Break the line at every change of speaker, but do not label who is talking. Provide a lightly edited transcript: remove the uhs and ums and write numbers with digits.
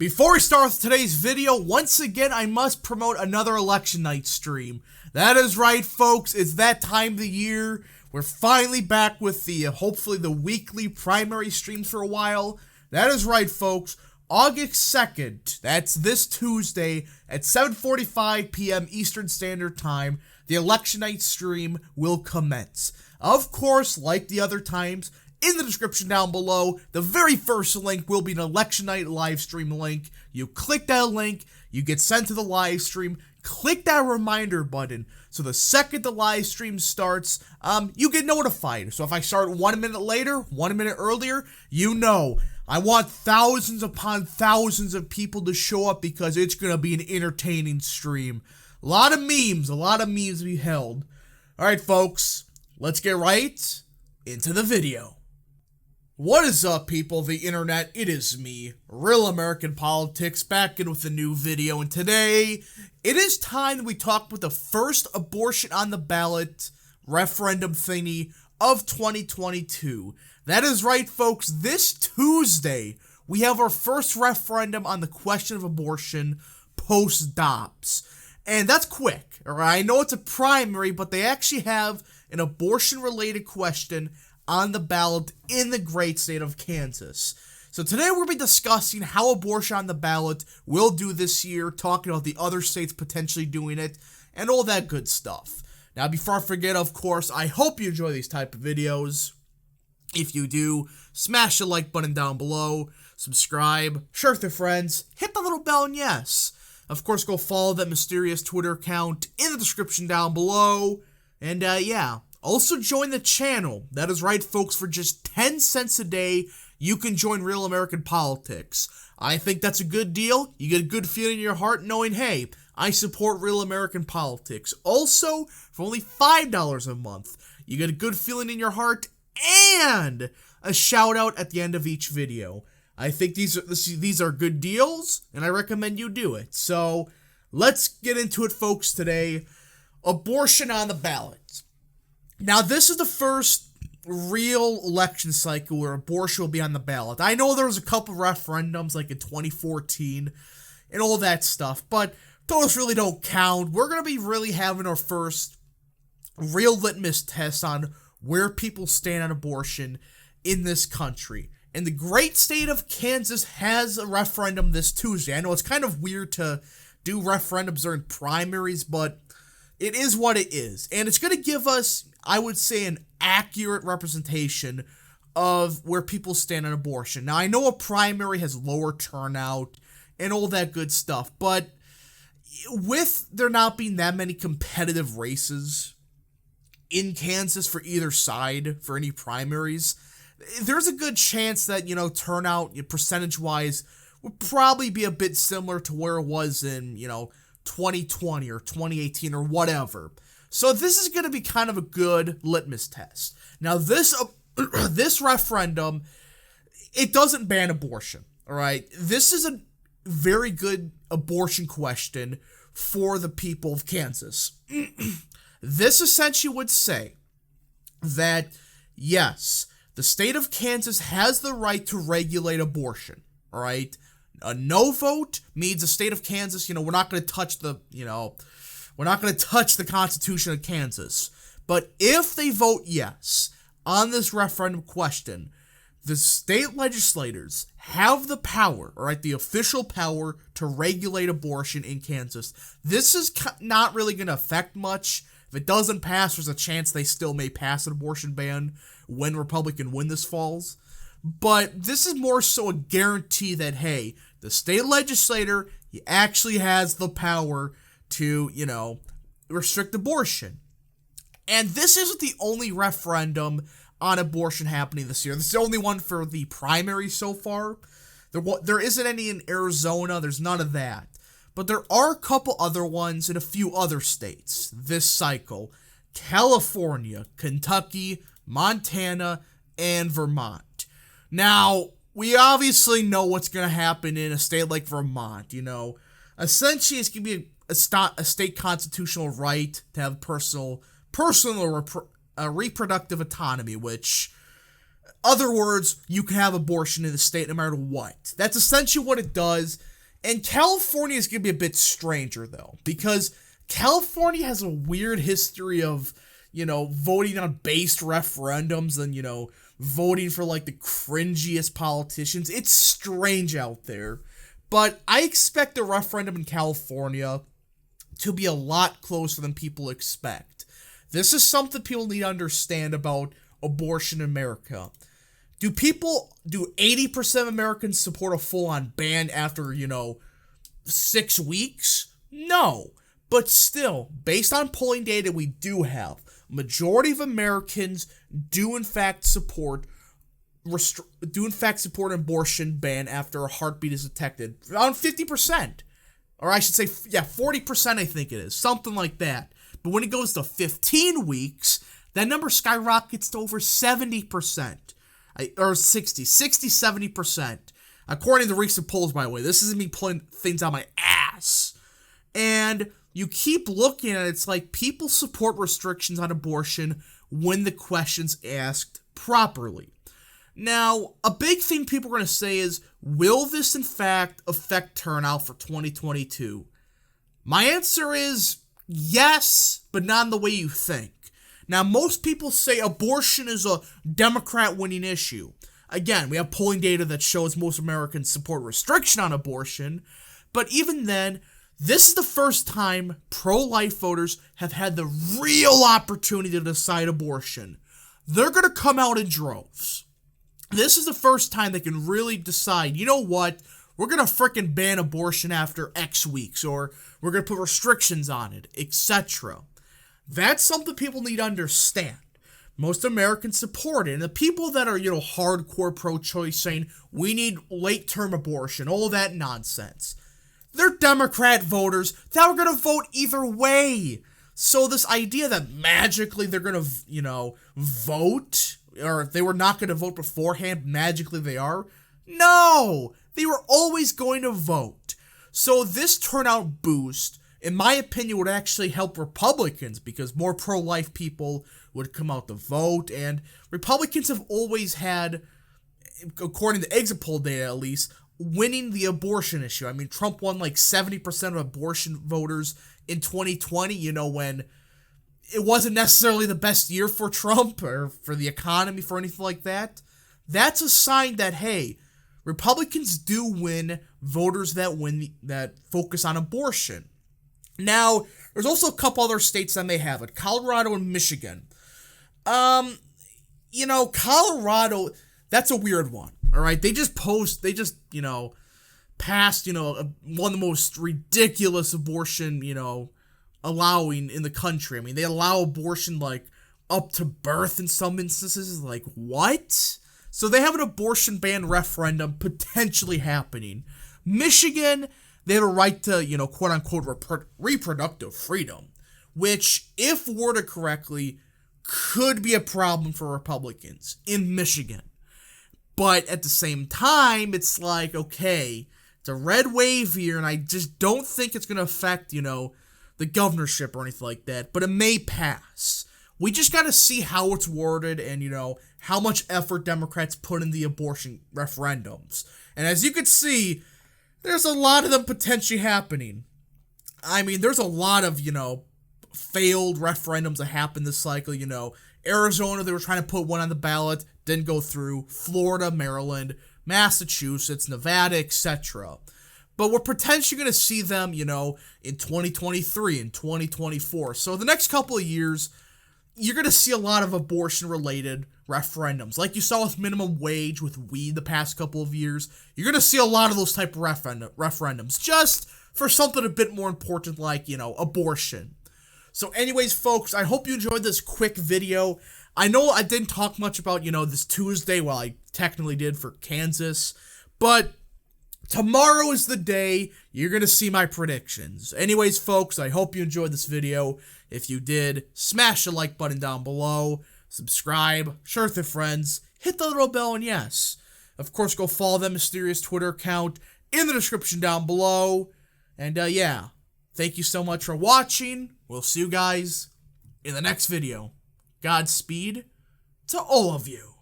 Before we start with today's video, once again, I must promote another election night stream. That is right, folks. It's that time of the year. We're finally back with hopefully the weekly primary streams for a while. That is right, folks. August 2nd, that's this Tuesday at 7:45 p.m. Eastern Standard Time, the election night stream will commence. Of course, like the other times, in the description down below, the very first link will be an election night live stream link. You click that link, you get sent to the live stream, click that reminder button, so the second the live stream starts, you get notified. So if I start 1 minute later, 1 minute earlier, you know. I want thousands upon thousands of people to show up because it's going to be an entertaining stream. A lot of memes to be held. Alright folks, let's get right into the video. What is up, people of the internet? It is me, Real American Politics, back in with a new video, and today, it is time that we talk about the first abortion on the ballot referendum thingy of 2022. That is right, folks, this Tuesday, we have our first referendum on the question of abortion post-Dobbs. And that's quick, alright? I know it's a primary, but they actually have an abortion-related question on the ballot in the great state of Kansas. So today we'll be discussing how abortion on the ballot will do this year, talking about the other states potentially doing it, and all that good stuff. Now, before I forget, of course, I hope you enjoy these type of videos. If you do, smash the like button down below, subscribe, share with your friends, hit the little bell, and yes, of course, go follow that mysterious Twitter account in the description down below, and yeah. Also join the channel. That is right, folks, for just 10 cents a day, you can join Real American Politics. I think that's a good deal. You get a good feeling in your heart knowing, hey, I support Real American Politics. Also, for only $5 a month, you get a good feeling in your heart and a shout out at the end of each video. I think these are good deals, and I recommend you do it. So, let's get into it, folks, today. Abortion on the ballot. Now, this is the first real election cycle where abortion will be on the ballot. I know there was a couple referendums, like in 2014, and all that stuff, but those really don't count. We're going to be really having our first real litmus test on where people stand on abortion in this country. And the great state of Kansas has a referendum this Tuesday. I know it's kind of weird to do referendums during primaries, but it is what it is. And it's going to give us, I would say, an accurate representation of where people stand on abortion. Now, I know a primary has lower turnout and all that good stuff, but with there not being that many competitive races in Kansas for either side for any primaries, there's a good chance that, turnout percentage-wise would probably be a bit similar to where it was in, 2020 or 2018 or whatever. So this is going to be kind of a good litmus test. Now, this referendum, it doesn't ban abortion, all right? This is a very good abortion question for the people of Kansas. This essentially would say that, yes, the state of Kansas has the right to regulate abortion, all right? A no vote means the state of Kansas, we're not going to touch we're not going to touch the Constitution of Kansas. But if they vote yes on this referendum question, the state legislators have the power, all right, the official power to regulate abortion in Kansas. This is not really going to affect much. If it doesn't pass, there's a chance they still may pass an abortion ban when Republican win this falls. But this is more so a guarantee that, hey, the state legislator, he actually has the power to, restrict abortion. And this isn't the only referendum on abortion happening this year. This is the only one for the primary so far. There isn't any in Arizona. There's none of that. But there are a couple other ones in a few other states this cycle. California, Kentucky, Montana, and Vermont. Now, we obviously know what's going to happen in a state like Vermont, Essentially, it's going to be a state constitutional right to have personal reproductive autonomy, which, other words, you can have abortion in the state no matter what. That's essentially what it does. And California is going to be a bit stranger, though, because California has a weird history of, voting on based referendums and, voting for, like, the cringiest politicians. It's strange out there. But I expect the referendum in California to be a lot closer than people expect. This is something people need to understand about abortion in America. Do 80% of Americans support a full-on ban after, 6 weeks? No. But still, based on polling data we do have, majority of Americans do in fact support an abortion ban after a heartbeat is detected. Around 50%. Or I should say, 40% I think it is. Something like that. But when it goes to 15 weeks, that number skyrockets to over 70%. Or 70%. According to recent polls, by the way. This isn't me pulling things out my ass. And you keep looking at it, it's like people support restrictions on abortion when the question's asked properly. Now, a big thing people are going to say is, will this in fact affect turnout for 2022? My answer is yes, but not in the way you think. Now, most people say abortion is a Democrat winning issue. Again, we have polling data that shows most Americans support restriction on abortion, but even then, this is the first time pro-life voters have had the real opportunity to decide abortion. They're going to come out in droves. This is the first time they can really decide, you know what, we're going to frickin' ban abortion after X weeks, or we're going to put restrictions on it, etc. That's something people need to understand. Most Americans support it, and the people that are, hardcore pro-choice saying, we need late-term abortion, all that nonsense, they're Democrat voters that are going to vote either way. So this idea that magically they're going to, vote, or if they were not going to vote beforehand, magically they are. No! They were always going to vote. So this turnout boost, in my opinion, would actually help Republicans because more pro-life people would come out to vote, and Republicans have always had, according to exit poll data at least, winning the abortion issue. I mean, Trump won like 70% of abortion voters in 2020, when it wasn't necessarily the best year for Trump or for the economy, for anything like that. That's a sign that, hey, Republicans do win voters that focus on abortion. Now, there's also a couple other states that may have it. Colorado and Michigan. Colorado, that's a weird one. All right, they just passed, one of the most ridiculous abortion, allowing in the country. I mean, they allow abortion, like, up to birth in some instances. Like, what? So they have an abortion ban referendum potentially happening. Michigan, they have a right to, quote-unquote, reproductive freedom, which, if worded correctly, could be a problem for Republicans in Michigan. But at the same time, it's like, okay, it's a red wave here, and I just don't think it's going to affect, the governorship or anything like that. But it may pass. We just got to see how it's worded and, how much effort Democrats put in the abortion referendums. And as you can see, there's a lot of them potentially happening. I mean, there's a lot of, failed referendums that happened this cycle, Arizona, they were trying to put one on the ballot, didn't go through. Florida, Maryland, Massachusetts, Nevada, etc. But we're potentially going to see them, in 2023 and 2024. So the next couple of years, you're going to see a lot of abortion-related referendums. Like you saw with minimum wage, with weed the past couple of years. You're going to see a lot of those type of referendums, just for something a bit more important like, abortion. So anyways, folks, I hope you enjoyed this quick video. I know I didn't talk much about, this Tuesday, well, I technically did for Kansas, but tomorrow is the day you're going to see my predictions. Anyways, folks, I hope you enjoyed this video. If you did, smash the like button down below, subscribe, share with your friends, hit the little bell, and yes, of course, go follow that mysterious Twitter account in the description down below. And, thank you so much for watching. We'll see you guys in the next video. Godspeed to all of you.